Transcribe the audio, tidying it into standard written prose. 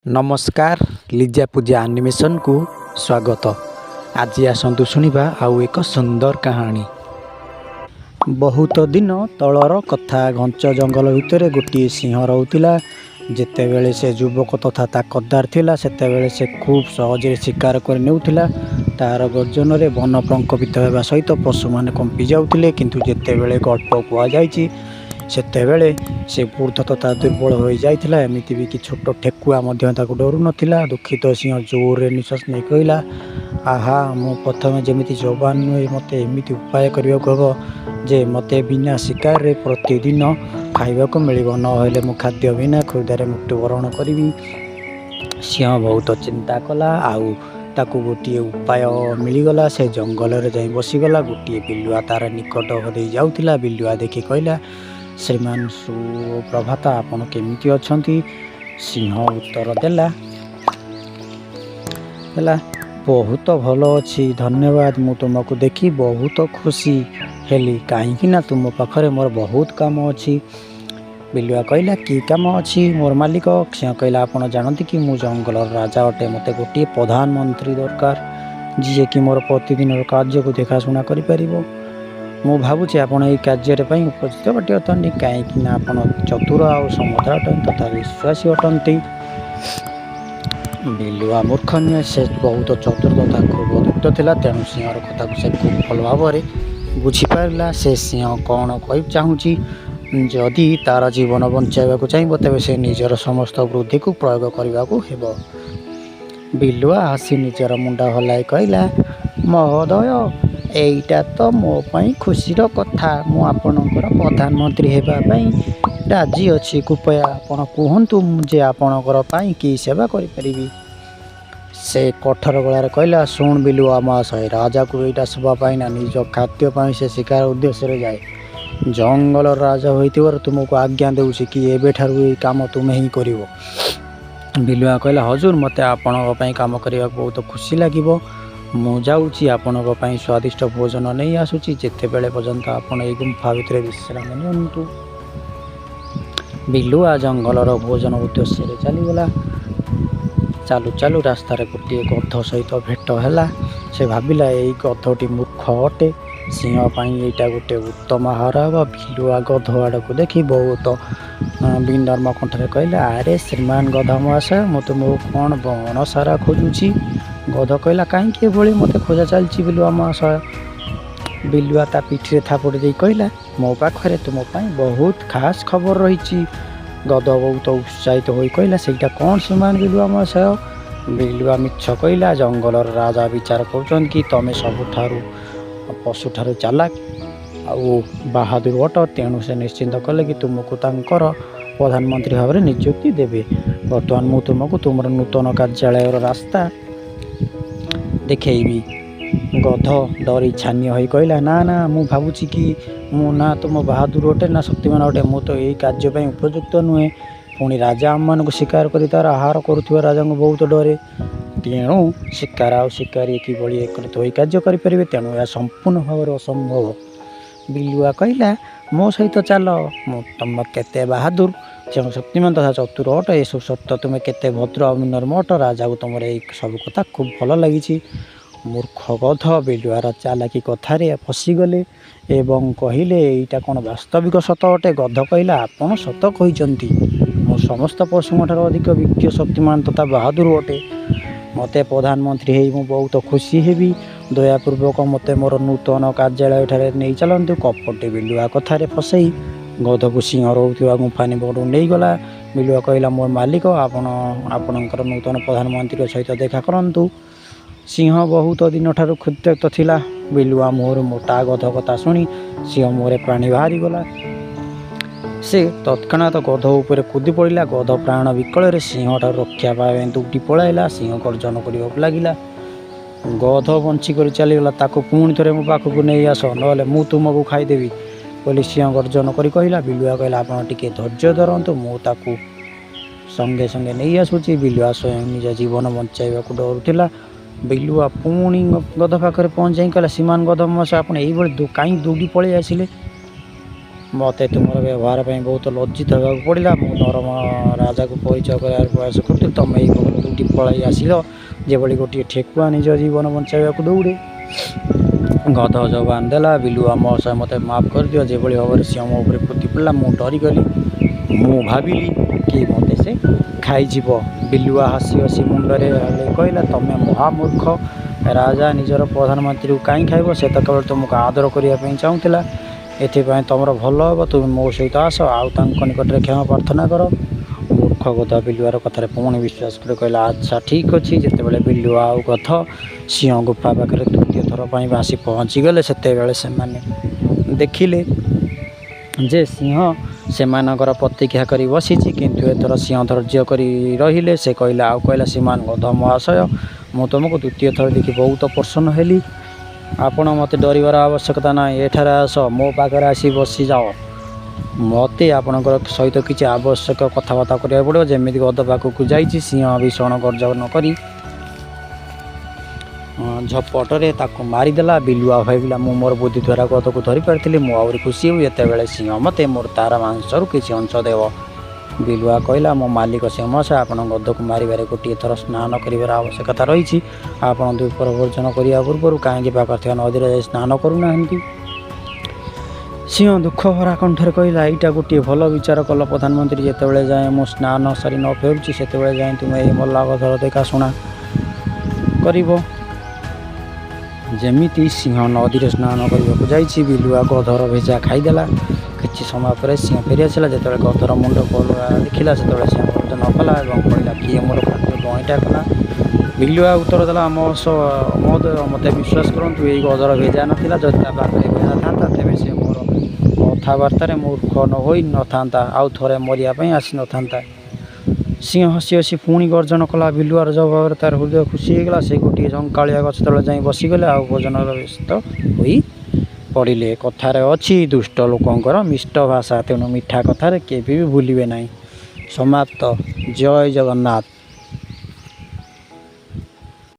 नमस्कार लिजा पूजा एनिमेशन को स्वागत। आज आसतु शुणा आउ एक सुंदर कहानी। बहुत दिन तलर कथा। घंच जंगल भितर गोटे सिंह रोला। जितेबले से युवक तथा ताकतदार थिला सेतेबेले से खूब सहज शिकार कर नेउथिला। तार गर्जन में वन प्रकंपित होगा सहित पशु मैंने कंपी जाउथिले। किंतु जितेबले गल्प कहुई सेतेबेले से वृद्ध तथा दुर्बल हो जाइथिला। एमिति भी कि छोट ठेकुआ डरू नथिला। दुखित सिंह जोर निश्वास नहीं कहला, आहा मु प्रथम जमी जवान नुहे मत एमती उपाय करने हम जे मत बिना शिकार रे प्रतिदिन खाइबा मिल ना मु खाद्य बिना क्षुधार मृत्युवरण करी। सिंह बहुत चिंता कला। आउ ताकू गोटे उपाय मिलगला। से जंगल में जाई बसीगला। गोटे बिलुआ तार निकट हो जाऊला। बिलुआ देखी कहला, श्रीमान सुप्रभात, आपण केमिति अछंती? सिंह उत्तर देला, बहुत भल अच्छी, धन्यवाद। मु तुमको देखी बहुत खुशी हेली, कहीं तुम पाखरे मोर बहुत काम अच्छी। बिलुआ कहला, कि काम अच्छी मोर मालिक? सिंह कहला, आपण जानती कि मु जंगल राजा अटे। मते गोटे प्रधानमंत्री दरकार जी कि मोर प्रतिदिन कार्य को देखाशुना करिपारिबो। मु भावुची आपण यही कार्य उपस्थित बाटी अटंती, कहीं आपण चतुर आ समर्थ अटंती तथा विश्वासी अटंती। बिलुआ मूर्ख नुहे, से बहुत चतुर तथा खूब अदुक्त थिला। तेणु सिंहर कथा को से खूब भल भाव में बुझीपारा। से सिंह कौन कह चाहूँगी, जदि तार जीवन बचाइबा चाहिए तेज से निजर समस्त बुद्धि को प्रयोग करने को हेब। बिलुआ हसी निजर मुंडा हलाई कहला, महोदय एईटा तो मो पाई खुशीर कथा। मु आपणकर प्रधानमंत्री हेबाई राजी अच्छी। कृपया आपण कहतु जे आपणकर पाई कि सेवा करि। से कठोर गलार कहला, शुण बिलुआ महाशय, राजा को एटा शोभा ना निज खाद्य से शिकार उद्देश्य जाए। जंगल राजा होइतिवर तुमको आज्ञा देउछि कि एबे ठारु ए काम तुमे ही करिवो। बिलुआ कहला, हजूर मते आपणक पई काम करिया बहुत खुशी लागिवो। मु जाऊँगी आपणक पई स्वादिष्ट भोजन नहीं आसुची। जेतेबेले पर्यंत आपण ए गुंफा भितर विश्राम नियंतु। बिलुआ जंगलर भोजन उद्देश्य चलीगला। चालू चालू रास्तार गोटे गध सहित भेट है। से भाविला यही गधटी मूर्ख अटे, सिंह पाई एटा गोटे उत्तम आहार हे। बिलुआ गध आड़ को देखी बहुत विनम्र कंठरे कहला, अरे श्रीमान गध महाशय, मु तुमको कौन बण सारा खोजुची? गध कहला, कहीं भली मत खोजा चलती बिलुआ महाशय? बिलुआ ता पिठी थापुड़ी दे कहला, मो पाखरे तुम बहुत खास खबर रही। गध बहुत उत्साहित हो कहला, सेटा कौन श्रीमान बिलुआ महाशय? बिलुआ मिछ कहला, जंगल राजा विचार कर कि तमें सबुठारु पशु ठारु चालाक आउ बाहादुर अट। तेणु से निश्चिंत कले कि तुमको तांकर प्रधानमंत्री भाव में नियुक्ति देवे। बर्तमान मु तुमको तुम नूतन कार्यालय रास्ता देखी। गध डरी छानिया हो कहला, ना ना मु भावुची कि मु ना तुम बहादुर अटे ना शक्तिमान अटे। मु तो यही कार्य उपयुक्त नुहे। पुणी राजा आम मान शिकार कर तार आहार करुवा राजा को बहुत डरे। तेणु शिकार आ शिकारी किभली एकत्रित हो कार्य करें, तेणु यह संपूर्ण भाव असंभव। बिलुआ कहला, मो सहित चल, तुम केते बहादुर, जो शक्तिमान तथा चतुर अट, ये सब सत्य। तुम्हें केते भद्र और विनम्र अट। राजा को तुम सब कथा खूब भल लगी। मूर्ख गध बिलुआर चालाकी कथार फसीगले एवं कहले, एटा कौन वास्तविक सत अटे? गध कहला, आपण सत कहते। मो समस्त पशु ठार अधिक विज्ञ शक्तिमान तथा बहादुर अटे। मते प्रधानमंत्री हे मु बहुत खुशी हेबी। दयापूर्वक मते मोर नूतन कार्यालय ठारे नहीं चलतु। कपटे बिलुआ कथार फसई गध को सिंह रोकवा गुंफा निकटू नहीं गला। बिलुआ कहला, मोर मालिक, आपणकर नूतन प्रधानमंत्री सहित देखा करंतु। सिंह बहुत दिन ठार क्षुद्रत थिला। बिलुआ मोहर मोटा गध कथा शुणी सिंह मोहरे प्राणी बाहरी गला। से तत्क्षणात गध उपर कूदी पड़ा। गध प्राण विकल सिंह ठार रक्षा पाए दौड़ी पलाइला। सिंह गर्जन करने लगिला। गध बंचिक चलीगला। ताको पुणी थे मो पाखक नहीं आस, ना मु तुमको खाईदेवी बोली सिंह गर्जन कर कहला। बिलुआ कहला, आप टिके धैर्य धरतु, मुझे संगे संगे नहीं आसूची। बिलुआ स्वयं निज जीवन बचाइबा डरुला। बिलुआ पुणी गध पाखे पहुँच जाई कहला, श्रीमान गध महाशय, आप कहीं दौड़ी पलि आसिले? ମୋତେ ତୁମର ବ୍ୟବହାର ପାଇଁ ବହୁତ ଲଜ୍ଜିତ ହେବାକୁ ପଡ଼ିଲା। ମୁଁ ନରମ ରାଜାକୁ ପରିଚୟ କରିବାର ପ୍ରୟାସ କରୁଥିଲି, ତୁମେ ଏହି ବଗଲ ଦୁଇଟି ପଳାଇ ଆସିଲ ଯେଭଳି ଗୋଟିଏ ଠେକୁଆ ନିଜ ଜୀବନ ବଞ୍ଚାଇବାକୁ ଦୌଡ଼େ। ଗଧ ଜବାନ ଦେଲା, ବିଲୁଆ ମହାଶୟ ମୋତେ ମାଫ କରିଦିଅ। ଯେଭଳି ଭାବରେ ସିଂହ ମୋ ଉପରେ ପୋତି ପଡ଼ିଲା ମୁଁ ଡରିଗଲି। ମୁଁ ଭାବିଲି କି ମୋତେ ସେ ଖାଇଯିବ। ବିଲୁଆ ହସି ହସି ମୁଣ୍ଡରେ ହଲେଇ କହିଲା, ତମେ ମହାମୂର୍ଖ। ରାଜା ନିଜର ପ୍ରଧାନମନ୍ତ୍ରୀକୁ କାହିଁ ଖାଇବ? ସେ ତ କେବଳ ତୁମକୁ ଆଦର କରିବା ପାଇଁ ଚାହୁଁଥିଲା। ଏଥିପାଇଁ ତୁମର ଭଲ ହେବ, ତୁମେ ମୋ ସହିତ ଆସ ଆଉ ତାଙ୍କ ନିକଟରେ କ୍ଷମା ପ୍ରାର୍ଥନା କର। ମୂର୍ଖ ଗଧ ବିଲୁଆର କଥାରେ ପୁଣି ବିଶ୍ୱାସ କରି କହିଲା, ଆଚ୍ଛା ଠିକ୍ ଅଛି। ଯେତେବେଳେ ବିଲୁଆ ଆଉ ଗଧ ସିଂହ ଗୁମ୍ଫା ପାଖରେ ତୃତୀୟ ଥର ପାଇଁ ଆସି ପହଞ୍ଚିଗଲେ ସେତେବେଳେ ସେମାନେ ଦେଖିଲେ ଯେ ସିଂହ ସେମାନଙ୍କର ପ୍ରତୀକ୍ଷା କରି ବସିଛି। କିନ୍ତୁ ଏଥର ସିଂହ ଧୈର୍ଯ୍ୟ କରି ରହିଲେ। ସେ କହିଲା ଶ୍ରୀମାନ ଗଧ ମହାଶୟ, ମୁଁ ତୁମକୁ ଦ୍ୱିତୀୟ ଥର ଦେଖି ବହୁତ ପ୍ରସନ୍ନ ହେଲି। ଆପଣ ମୋତେ ଡରିବାର ଆବଶ୍ୟକତା ନାହିଁ। ଏଠାରେ ଆସ, ମୋ ପାଖରେ ଆସି ବସିଯାଅ। ମୋତେ ଆପଣଙ୍କର ସହିତ କିଛି ଆବଶ୍ୟକ କଥାବାର୍ତ୍ତା କରିବାକୁ ପଡ଼ିବ। ଯେମିତି ଗଧ ପାଖକୁ ଯାଇଛି ସିଂହ ଭୀଷଣ ଗର୍ଜନ କରି ଝପଟରେ ତାକୁ ମାରିଦେଲା। ବିଲୁଆ ଭାବିଲା ମୁଁ ମୋର ବୁଦ୍ଧି ଦ୍ୱାରା ଗଧକୁ ଧରିପାରିଥିଲି। ମୁଁ ଆହୁରି ଖୁସି ହେବି ଯେତେବେଳେ ସିଂହ ମୋତେ ମୋର ତାର ମାଂସରୁ କିଛି ଅଂଶ ଦେବ। ବିଲୁଆ କହିଲା, ମୋ ମାଲିକ ସିଂହ ମହାଶୟ, ଆପଣ ଗଧକୁ ମାରିବାରେ ଗୋଟିଏ ଥର ସ୍ନାନ କରିବାର ଆବଶ୍ୟକତା ରହିଛି। ଆପଣ ଦୁଃଖର ଭୋଜନ କରିବା ପୂର୍ବରୁ କାହିଁକି ପାଖରେ ଥିବା ନଦୀରେ ଯାଇ ସ୍ନାନ କରୁନାହାନ୍ତି? ସିଂହ ଦୁଃଖ ଭରା କଣ୍ଠରେ କହିଲା, ଏଇଟା ଗୋଟିଏ ଭଲ ବିଚାର କଲ ପ୍ରଧାନମନ୍ତ୍ରୀ। ଯେତେବେଳେ ଯାଏଁ ମୁଁ ସ୍ନାନ ସାରି ନ ଫେରୁଛି ସେତେବେଳେ ଯାଏଁ ତୁମେ ଏହି ମଲା ଗଧର ଦେଖାଶୁଣା କରିବ। ଯେମିତି ସିଂହ ନଦୀରେ ସ୍ନାନ କରିବାକୁ ଯାଇଛି ବିଲୁଆ ଗଧର ଭେଜା ଖାଇଦେଲା। କିଛି ସମୟ ପରେ ସିଂହ ଫେରିଆସିଲା। ଯେତେବେଳେ ଗଧର ମୁଣ୍ଡ ପୋଲା ଦେଖିଲା ସେତେବେଳେ ସିଂହ ଭୋଜନ କଲା ଏବଂ କହିଲା, କିଏ ମୋର ଖାଦ୍ୟ ଗଇଁଠା କଲା? ବିଲୁଆ ଉତ୍ତର ଦେଲା, ମହୋଦୟ, ମୋତେ ବିଶ୍ୱାସ କରନ୍ତୁ, ଏହି ଗଧର ଭେଜା ନଥିଲା। ଯଦି ତା ପାଖରେ ଭେଜା ଥାନ୍ତା ତେବେ ସେ ମୋର କଥାବାର୍ତ୍ତାରେ ମୂର୍ଖ ହୋଇ ନଥାନ୍ତା, ଆଉ ଥରେ ମରିବା ପାଇଁ ଆସିନଥାନ୍ତା। ସିଂହ ହସି ହସି ପୁଣି ଗର୍ଜନ କଲା। ବିଲୁଆର ଜବାବରେ ତାର ହୃଦୟ ଖୁସି ହୋଇଗଲା। ସେ ଗୋଟିଏ ଝଙ୍କାଳିଆ ଗଛ ତଳେ ଯାଇ ବସିଗଲେ ଆଉ ଭୋଜନରେ ବ୍ୟସ୍ତ ହୋଇ ପଡ଼ିଲେ। କଥାରେ ଅଛି, ଦୁଷ୍ଟ ଲୋକଙ୍କର ମିଷ୍ଟ ଭାଷା, ତେଣୁ ମିଠା କଥାରେ କେବେ ବି ଭୁଲିବେ ନାହିଁ। ସମାପ୍ତ। ଜୟ ଜଗନ୍ନାଥ।